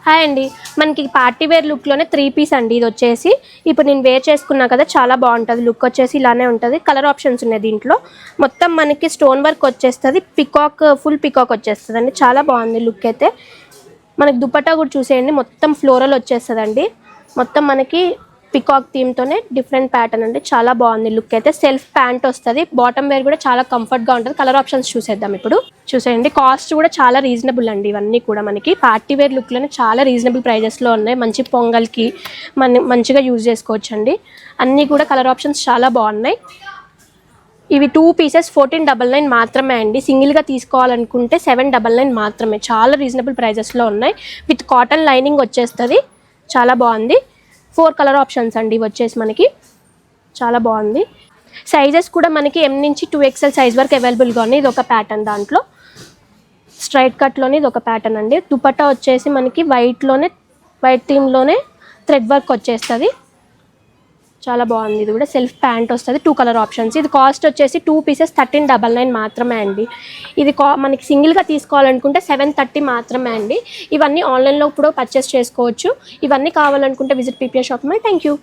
Hi అండి, మనకి party wear లుక్లోనే 3 piece అండి. ఇది వచ్చేసి ఇప్పుడు నేను వేర్ చేసుకున్నా కదా, చాలా బాగుంటుంది. లుక్ వచ్చేసి ఇలానే ఉంటుంది. కలర్ ఆప్షన్స్ ఉన్నాయి దీంట్లో. మొత్తం మనకి స్టోన్ వర్క్ వచ్చేస్తుంది. పికాక్, ఫుల్ పికాక్ వచ్చేస్తుంది అండి. చాలా బాగుంది లుక్ అయితే. మనకి దుపట్టా కూడా చూసేయండి, మొత్తం ఫ్లోరల్ వచ్చేస్తుందండి. మొత్తం మనకి పికాక్ థీమ్తోనే డిఫరెంట్ ప్యాటర్న్ అండి. చాలా బాగుంది లుక్ అయితే. సెల్ఫ్ ప్యాంట్ వస్తుంది. బాటమ్ వేర్ కూడా చాలా కంఫర్ట్గా ఉంటుంది. కలర్ ఆప్షన్స్ చూసేద్దాం ఇప్పుడు. చూసేయండి, కాస్ట్ కూడా చాలా రీజనబుల్ అండి. ఇవన్నీ కూడా మనకి పార్టీ వేర్ లుక్లోనే చాలా రీజనబుల్ ప్రైజెస్లో ఉన్నాయి. మంచి పొంగల్కి మంచిగా యూజ్ చేసుకోవచ్చు అండి. అన్నీ కూడా కలర్ ఆప్షన్స్ చాలా బాగున్నాయి. ఇవి 2 పీసెస్ 1499 మాత్రమే అండి. సింగిల్గా తీసుకోవాలనుకుంటే 799 మాత్రమే. చాలా రీజనబుల్ ప్రైజెస్లో ఉన్నాయి. విత్ కాటన్ లైనింగ్ వచ్చేస్తుంది. చాలా బాగుంది. 4 కలర్ ఆప్షన్స్ అండి ఇవి వచ్చేసి మనకి. చాలా బాగుంది. సైజెస్ కూడా మనకి M నుంచి 2XL సైజ్ వరకు అవైలబుల్గా ఉన్నాయి. ఇది ఒక ప్యాటర్న్, దాంట్లో స్ట్రైట్ కట్లోనే ఇది ఒక ప్యాటర్న్ అండి. దుపట్టా వచ్చేసి మనకి వైట్ థీమ్లోనే థ్రెడ్ వర్క్ వచ్చేస్తుంది. చాలా బాగుంది. ఇది కూడా సెల్ఫ్ ప్యాంట్ వస్తుంది. 2 కలర్ ఆప్షన్స్. ఇది కాస్ట్ వచ్చేసి 2 పీసెస్ 1399 మాత్రమే అండి. ఇది మనకి సింగిల్గా తీసుకోవాలనుకుంటే 730 మాత్రమే అండి. ఇవన్నీ ఆన్లైన్లో కూడా పర్చేస్ చేసుకోవచ్చు. ఇవన్నీ కావాలనుకుంటే visit PPR shop my. Thank you.